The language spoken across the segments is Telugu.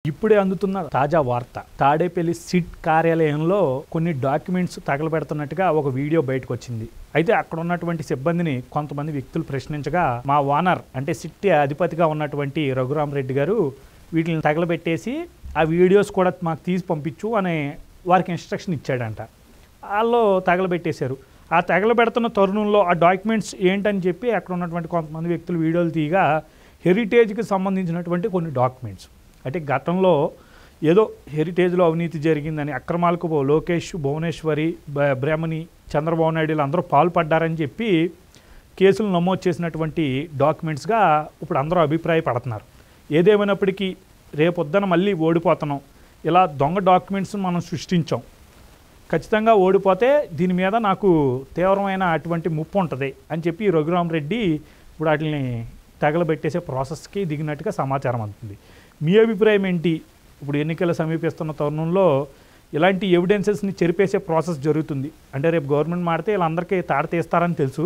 ఇప్పుడే అందుతున్న తాజా వార్త, తాడేపల్లి సిట్ కార్యాలయంలో కొన్ని డాక్యుమెంట్స్ తగలబెడుతున్నట్టుగా ఒక వీడియో బయటకు వచ్చింది. అయితే అక్కడ ఉన్నటువంటి సిబ్బందిని కొంతమంది వ్యక్తులు ప్రశ్నించగా మా ఓనర్ అంటే సిట్ అధిపతిగా ఉన్నటువంటి రఘురామరెడ్డి గారు వీటిని తగలబెట్టేసి ఆ వీడియోస్ కూడా మాకు తీసి పంపించు అనే వారికి ఇన్స్ట్రక్షన్ ఇచ్చాడంట. వాళ్ళు తగలబెట్టేశారు. ఆ తగలబెడుతున్న తరుణంలో ఆ డాక్యుమెంట్స్ ఏంటని చెప్పి అక్కడ ఉన్నటువంటి కొంతమంది వ్యక్తులు వీడియోలు తీయగా హెరిటేజ్కి సంబంధించినటువంటి కొన్ని డాక్యుమెంట్స్, అంటే గతంలో ఏదో హెరిటేజ్లో అవినీతి జరిగిందని, అక్రమాలకు లోకేష్, భువనేశ్వరి, బ్రహ్మణి, చంద్రబాబు నాయుడు అందరూ పాల్పడ్డారని చెప్పి కేసులు నమోదు చేసినటువంటి డాక్యుమెంట్స్గా ఇప్పుడు అందరూ అభిప్రాయపడుతున్నారు. ఏదేమైనప్పటికీ రేపొద్దున మళ్ళీ ఓడిపోతున్నాం, ఇలా దొంగ డాక్యుమెంట్స్ మనం సృష్టించాం, ఖచ్చితంగా ఓడిపోతే దీని మీద నాకు తీవ్రమైన అటువంటి ముప్పు ఉంటుంది అని చెప్పి రఘురామరెడ్డి ఇప్పుడు వాటిని తగలబెట్టేసే ప్రాసెస్కి దిగినట్టుగా సమాచారం అందుతుంది. మీ అభిప్రాయం ఏంటి? ఇప్పుడు ఎన్నికలు సమీపిస్తున్న తరుణంలో ఇలాంటి ఎవిడెన్సెస్ని చెరిపేసే ప్రాసెస్ జరుగుతుంది. అంటే రేపు గవర్నమెంట్ మారితే వీళ్ళందరికీ తాడ తీస్తారని తెలుసు.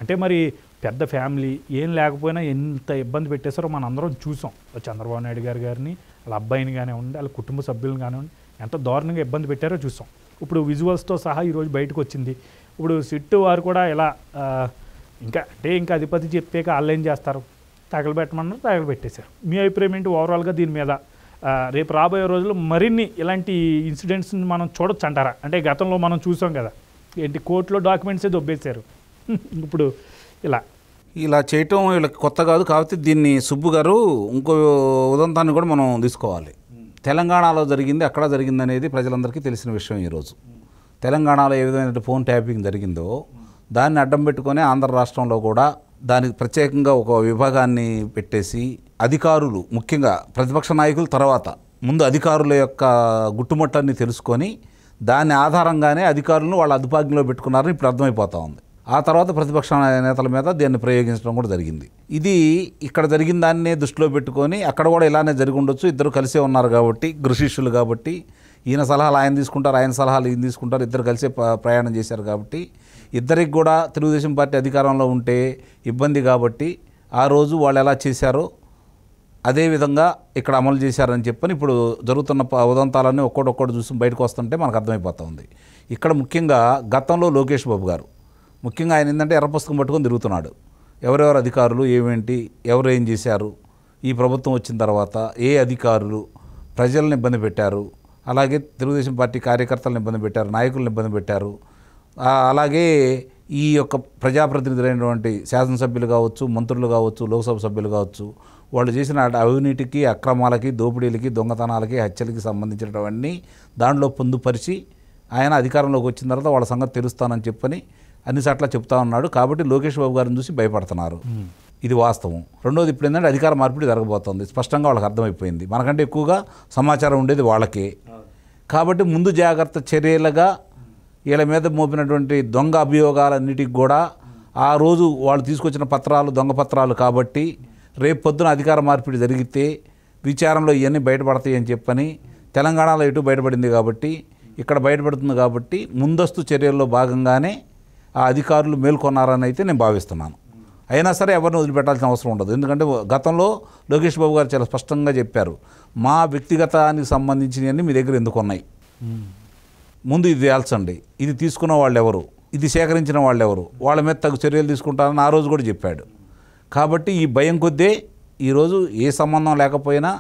అంటే మరి పెద్ద ఫ్యామిలీ ఏం లేకపోయినా ఎంత ఇబ్బంది పెట్టేశారో మనం అందరం చూసాం. చంద్రబాబు నాయుడు గారిని, వాళ్ళ అబ్బాయిని కానివ్వండి, వాళ్ళ కుటుంబ సభ్యులను కానివ్వండి, ఎంత దారుణంగా ఇబ్బంది పెట్టారో చూసాం. ఇప్పుడు విజువల్స్తో సహా ఈరోజు బయటకు వచ్చింది. ఇప్పుడు సిట్టు వారు కూడా ఇలా ఇంకా అధిపతి చెప్పాక వాళ్ళు ఏం చేస్తారు, తగలబెట్టమన్నారు, తగలబెట్టేశారు. మీ అభిప్రాయం ఏంటి ఓవరాల్గా దీని మీద? రేపు రాబోయే రోజుల్లో మరిన్ని ఇలాంటి ఇన్సిడెంట్స్ని మనం చూడొచ్చు అంటారా? అంటే గతంలో మనం చూసాం కదా, ఏంటి కోర్టులో డాక్యుమెంట్సే దొబ్బేశారు. ఇప్పుడు ఇలా చేయటం వీళ్ళకి కొత్త కాదు. కాబట్టి దీన్ని సుబ్బు గారు ఇంకో ఉదంతాన్ని కూడా మనం తీసుకోవాలి. తెలంగాణలో జరిగింది, అక్కడ జరిగింది అనేది ప్రజలందరికీ తెలిసిన విషయం. ఈరోజు తెలంగాణలో ఏ విధమైన ఫోన్ ట్యాపింగ్ జరిగిందో దాన్ని అడ్డం పెట్టుకొని ఆంధ్ర రాష్ట్రంలో కూడా దానికి ప్రత్యేకంగా ఒక విభాగాన్ని పెట్టేసి అధికారులు, ముఖ్యంగా ప్రతిపక్ష నాయకుల తర్వాత ముందు అధికారుల యొక్క గుట్టుమట్టాన్ని తెలుసుకొని దాని ఆధారంగానే అధికారులను వాళ్ళ అదుపాజ్ఞలో పెట్టుకున్నారని ఇప్పుడు అర్థమైపోతూ ఉంది. ఆ తర్వాత ప్రతిపక్ష నేతల మీద దీన్ని ప్రయోగించడం కూడా జరిగింది. ఇది ఇక్కడ జరిగిన దాన్నే దృష్టిలో పెట్టుకొని అక్కడ కూడా ఇలానే జరిగి ఉండొచ్చు. ఇద్దరు కలిసే ఉన్నారు కాబట్టి, గృహశిష్యులు కాబట్టి, ఈయన సలహాలు ఆయన తీసుకుంటారు, ఆయన సలహాలు ఈయన తీసుకుంటారు, ఇద్దరు కలిసే ప్రయాణం చేశారు కాబట్టి ఇద్దరికి కూడా తెలుగుదేశం పార్టీ అధికారంలో ఉంటే ఇబ్బంది కాబట్టి ఆ రోజు వాళ్ళు ఎలా చేశారో అదేవిధంగా ఇక్కడ అమలు చేశారని చెప్పని ఇప్పుడు జరుగుతున్న ఉదంతాలన్నీ ఒక్కొక్కటి చూసి బయటకు వస్తుంటే మనకు అర్థమైపోతూ ఉంది. ఇక్కడ ముఖ్యంగా గతంలో లోకేష్ బాబు గారు ముఖ్యంగా ఆయన ఏంటంటే ఎర్ర పుస్తకం పట్టుకొని తిరుగుతున్నాడు. ఎవరెవరు అధికారులు, ఏమేంటి, ఎవరు ఏం చేశారు, ఈ ప్రభుత్వం వచ్చిన తర్వాత ఏ అధికారులు ప్రజలను ఇబ్బంది పెట్టారు, అలాగే తెలుగుదేశం పార్టీ కార్యకర్తలను ఇబ్బంది పెట్టారు, నాయకులను ఇబ్బంది పెట్టారు, అలాగే ఈ యొక్క ప్రజాప్రతినిధులైనటువంటి శాసనసభ్యులు కావచ్చు, మంత్రులు కావచ్చు, లోక్సభ సభ్యులు కావచ్చు, వాళ్ళు చేసిన అవినీతికి, అక్రమాలకి, దోపిడీలకి, దొంగతనాలకి, హత్యలకి సంబంధించినవన్నీ దాంట్లో పొందుపరిచి ఆయన అధికారంలోకి వచ్చిన తర్వాత వాళ్ళ సంగతి తెలుస్తానని చెప్పని అన్ని చోట్ల చెప్తా ఉన్నాడు. కాబట్టి లోకేష్ బాబు గారిని చూసి భయపడుతున్నారు. ఇది వాస్తవం. రెండోది ఇప్పుడు ఏంటంటే అధికార మార్పిడి జరగబోతోంది. స్పష్టంగా వాళ్ళకి అర్థమైపోయింది. మనకంటే ఎక్కువగా సమాచారం ఉండేది వాళ్ళకే. కాబట్టి ముందు జాగ్రత్త చర్యలుగా వీళ్ళ మీద మోపినటువంటి దొంగ అభియోగాలన్నిటికి కూడా ఆ రోజు వాళ్ళు తీసుకొచ్చిన పత్రాలు దొంగ పత్రాలు కాబట్టి రేపు పొద్దున అధికార మార్పిడి జరిగితే విచారణలో ఇవన్నీ బయటపడతాయి అని చెప్పని తెలంగాణలో ఎటు బయటపడింది కాబట్టి ఇక్కడ బయటపడుతుంది కాబట్టి ముందస్తు చర్యల్లో భాగంగానే ఆ అధికారులు మేల్కొన్నారని అయితే నేను భావిస్తున్నాను. అయినా సరే ఎవరిని వదిలిపెట్టాల్సిన అవసరం ఉండదు. ఎందుకంటే గతంలో లోకేష్ బాబు గారు చాలా స్పష్టంగా చెప్పారు, మా వ్యక్తిగతానికి సంబంధించినవన్నీ మీ దగ్గర ఎందుకు ఉన్నాయి, ముందు ఇది తేల్చండి, ఇది తీసుకున్న వాళ్ళు ఎవరు, ఇది సేకరించిన వాళ్ళు ఎవరు, వాళ్ళ మీద తగు చర్యలు తీసుకుంటారని ఆ రోజు కూడా చెప్పాడు. కాబట్టి ఈ భయం కొద్దే ఈరోజు ఏ సంబంధం లేకపోయినా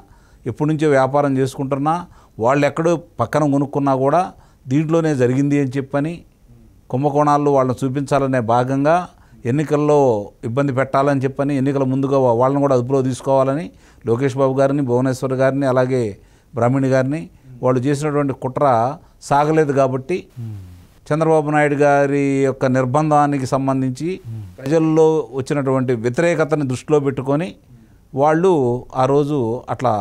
ఎప్పటి నుంచో వ్యాపారం చేసుకుంటున్నా వాళ్ళు ఎక్కడో పక్కన కొనుక్కున్నా కూడా దీంట్లోనే జరిగింది అని చెప్పని కుంభకోణాల్లో వాళ్ళని చూపించాలనే భాగంగా ఎన్నికల్లో ఇబ్బంది పెట్టాలని చెప్పని ఎన్నికల ముందుగా వాళ్ళని కూడా అదుపులో తీసుకోవాలని లోకేష్ బాబు గారిని, భువనేశ్వర్ గారిని, అలాగే బ్రాహ్మణి గారిని వాళ్ళు చేసినటువంటి కుట్ర సాగలేదు. కాబట్టి చంద్రబాబు నాయుడు గారి యొక్క నిర్బంధానికి సంబంధించి ప్రజల్లో వచ్చినటువంటి వ్యతిరేకతని దృష్టిలో పెట్టుకొని వాళ్ళు ఆ రోజు అట్లా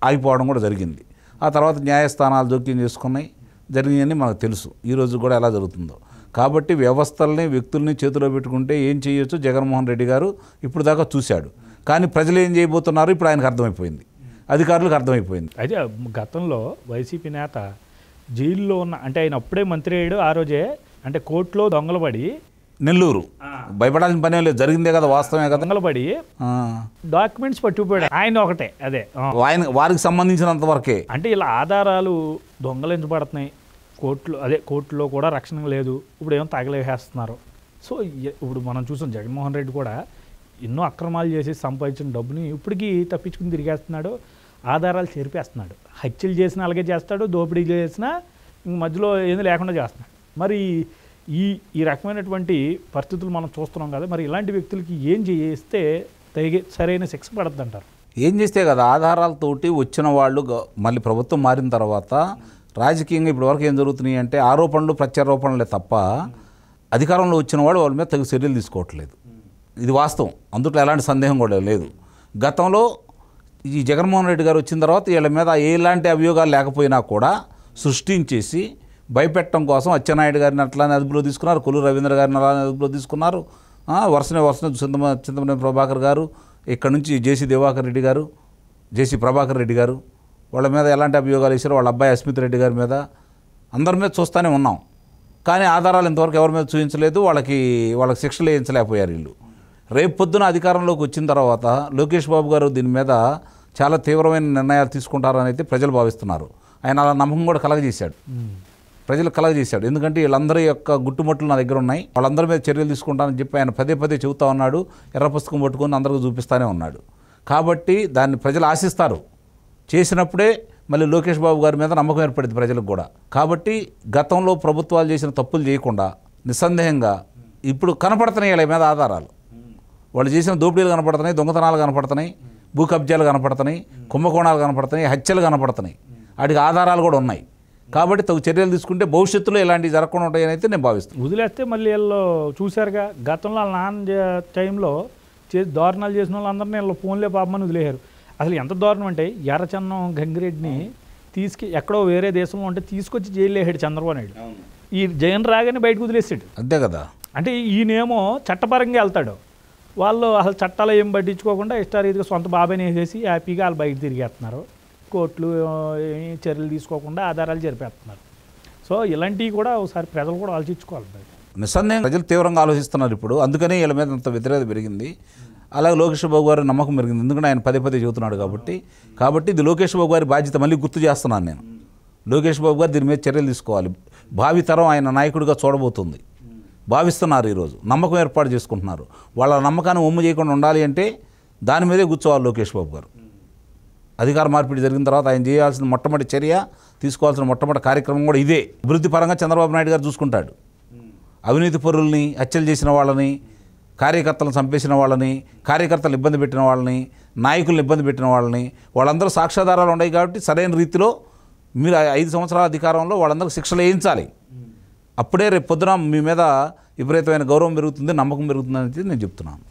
ఆగిపోవడం కూడా జరిగింది. ఆ తర్వాత న్యాయస్థానాలు జోక్యం చేసుకున్నాయి, జరిగిందని మనకు తెలుసు ఈరోజు కూడా ఎలా జరుగుతుందో. కాబట్టి వ్యవస్థల్ని, వ్యక్తుల్ని చేతిలో పెట్టుకుంటే ఏం చేయొచ్చు జగన్మోహన్ రెడ్డి గారు ఇప్పుడు దాకా చూశాడు. కానీ ప్రజలు ఏం చేయబోతున్నారు ఇప్పుడు ఆయనకు అర్థమైపోయింది, అధికారులకు అర్థమైపోయింది. అయితే గతంలో వైసీపీ నేత జైల్లో ఉన్న, అంటే ఆయన అప్పుడే మంత్రి అయ్యాడు ఆ రోజే, అంటే కోర్టులో దొంగలు పడి నెల్లూరు భయపడాల్సిన పని లేదు, జరిగిందే కదా, వాస్తవమే కదా. దొంగలపడి డాక్యుమెంట్స్ పట్టుకుపోయాడు ఆయన ఒకటే. అదే వారికి సంబంధించినంత వరకే. అంటే ఇలా ఆధారాలు దొంగలించబడుతున్నాయి, కోర్టులో కూడా రక్షణ లేదు, ఇప్పుడు ఏమో తగలేసేస్తున్నారు. సో ఇప్పుడు మనం చూసాం జగన్మోహన్ రెడ్డి కూడా ఎన్నో అక్రమాలు చేసి సంపాదించిన డబ్బుని ఇప్పటికీ తప్పించుకుని తిరిగేస్తున్నాడు, ఆధారాలు చేరిపేస్తున్నాడు. హత్యలు చేసినా అలాగే చేస్తాడు, దోపిడీ చేసినా ఇంక మధ్యలో ఏమీ లేకుండా చేస్తున్నాడు. మరి ఈ రకమైనటువంటి పరిస్థితులు మనం చూస్తున్నాం కదా, మరి ఇలాంటి వ్యక్తులకి ఏం చేస్తే సరైన శిక్ష పడద్దు అంటారు? ఏం చేస్తే కదా, ఆధారాలతోటి వచ్చిన వాళ్ళు మళ్ళీ ప్రభుత్వం మారిన తర్వాత రాజకీయంగా ఇప్పటివరకు ఏం జరుగుతున్నాయి అంటే ఆరోపణలు ప్రత్యారోపణలే తప్ప అధికారంలో వచ్చిన వాళ్ళు వాళ్ళ మీద తగు చర్యలు తీసుకోవట్లేదు. ఇది వాస్తవం, అందులో ఎలాంటి సందేహం కూడా లేదు. గతంలో ఈ జగన్మోహన్ రెడ్డి గారు వచ్చిన తర్వాత వీళ్ళ మీద ఎలాంటి అభియోగాలు లేకపోయినా కూడా సృష్టించేసి భయపెట్టడం కోసం అచ్చెన్నాయుడు గారిని అట్లానే అదుపులో తీసుకున్నారు, కొల్లు రవీంద్ర గారిని అలానే అదుపులో తీసుకున్నారు. వరుసనే చింతమనేని ప్రభాకర్ గారు, ఇక్కడ నుంచి జేసీ దివాకర్ రెడ్డి గారు, జేసీ ప్రభాకర్ రెడ్డి గారు, వాళ్ళ మీద ఎలాంటి అభియోగాలు వేసారో వాళ్ళ అబ్బాయి అస్మిత్ రెడ్డి గారి మీద అందరి మీద చూస్తూనే ఉన్నాం. కానీ ఆధారాలు ఇంతవరకు ఎవరి మీద చూపించలేదు, వాళ్ళకి శిక్షలు వేయించలేకపోయారు వీళ్ళు. రేపు పొద్దున అధికారంలోకి వచ్చిన తర్వాత లోకేష్ బాబు గారు దీని మీద చాలా తీవ్రమైన నిర్ణయాలు తీసుకుంటారని అయితే ప్రజలు భావిస్తున్నారు. ఆయన అలా నమ్మకం కూడా కలగజేశాడు, ప్రజలు కలగజేశాడు. ఎందుకంటే వీళ్ళందరి యొక్క గుట్టుమట్లు నా దగ్గర ఉన్నాయి, వాళ్ళందరి మీద చర్యలు తీసుకుంటానని చెప్పి ఆయన పదే పదే చెబుతూ ఉన్నాడు. ఎర్ర పుస్తకం పట్టుకొని అందరికీ చూపిస్తూనే ఉన్నాడు. కాబట్టి దాన్ని ప్రజలు ఆశిస్తారు. చేసినప్పుడే మళ్ళీ లోకేష్ బాబు గారి మీద నమ్మకం ఏర్పడింది ప్రజలకు కూడా. కాబట్టి గతంలో ప్రభుత్వాలు చేసిన తప్పులు చేయకుండా నిస్సందేహంగా ఇప్పుడు కనపడుతున్నాయి వీళ్ళ మీద ఆధారాలు. వాళ్ళు చేసిన దోపిడీలు కనపడుతున్నాయి, దొంగతనాలు కనపడుతున్నాయి, భూ కబ్జాలు కనపడుతున్నాయి, కుంభకోణాలు కనపడుతున్నాయి, హత్యలు కనపడుతున్నాయి. వాటికి ఆధారాలు కూడా ఉన్నాయి. కాబట్టి తగు చర్యలు తీసుకుంటే భవిష్యత్తులో ఇలాంటివి జరగకుండా ఉంటాయని అయితే నేను భావిస్తాను. వదిలేస్తే మళ్ళీ వీళ్ళు చూశారుగా గతంలో వాళ్ళ నాన్న టైంలో దారుణాలు చేసిన వాళ్ళందరినీ వీళ్ళు ఫోన్లే పాపమని వదిలేశారు. అసలు ఎంత దారుణం అంటే ఎర్రచందనం గంగిరెడ్డిని ఎక్కడో వేరే దేశంలో ఉంటే తీసుకొచ్చి జైలు వేసాడు చంద్రబాబు నాయుడు. ఈ జగన్ రాగానే బయటకు వదిలేసాడు. అంతే కదా. అంటే ఈయనేమో చట్టపరంగా వెళ్తాడు, వాళ్ళు అసలు చట్టాలు ఏం పట్టించుకోకుండా ఇష్టారీతిగా సొంత బాబాయ్ని వేసేసి హ్యాపీగా వాళ్ళు బయట తిరిగేస్తున్నారు. కోర్టులు చర్యలు తీసుకోకుండా ఆధారాలు జరిపేస్తున్నారు. సో ఇలాంటివి కూడా ఒకసారి ప్రజలు కూడా ఆలోచించుకోవాలి. నిస్సందేహంగా ప్రజలు తీవ్రంగా ఆలోచిస్తున్నారు ఇప్పుడు. అందుకని వీళ్ళ మీద అంత వ్యతిరేకత పెరిగింది. అలాగే లోకేష్ బాబు గారి నమ్మకం పెరిగింది, ఎందుకంటే ఆయన పదే పదే చెబుతున్నాడు కాబట్టి ఇది లోకేష్ బాబు గారి బాధ్యత. మళ్ళీ గుర్తు చేస్తున్నాను నేను, లోకేష్ బాబు గారు దీని మీద చర్యలు తీసుకోవాలి. భావితరం ఆయన నాయకుడిగా చూడబోతుంది, భావిస్తున్నారు. ఈరోజు నమ్మకం ఏర్పాటు చేసుకుంటున్నారు. వాళ్ళ నమ్మకాన్ని ఒమ్ము చేయకుండా ఉండాలి అంటే దాని మీదే కూర్చోవాలి లోకేష్ బాబు గారు. అధికార మార్పిడి జరిగిన తర్వాత ఆయన చేయాల్సిన మొట్టమొదటి చర్య, తీసుకోవాల్సిన మొట్టమొదటి కార్యక్రమం కూడా ఇదే. అభివృద్ధి పరంగా చంద్రబాబు నాయుడు గారు చూసుకుంటాడు. అవినీతి పరుల్ని, హత్యలు చేసిన వాళ్ళని, కార్యకర్తలను చంపేసిన వాళ్ళని, కార్యకర్తలు ఇబ్బంది పెట్టిన వాళ్ళని, నాయకులను ఇబ్బంది పెట్టిన వాళ్ళని, వాళ్ళందరూ సాక్ష్యాధారాలు ఉన్నాయి. కాబట్టి సరైన రీతిలో మీరు 5 సంవత్సరాల అధికారంలో వాళ్ళందరూ శిక్షలు వేయించాలి. అప్పుడే రేపు పొద్దున మీ మీద విపరీతమైన గౌరవం పెరుగుతుంది, నమ్మకం పెరుగుతుంది అనేది నేను చెప్తున్నాను.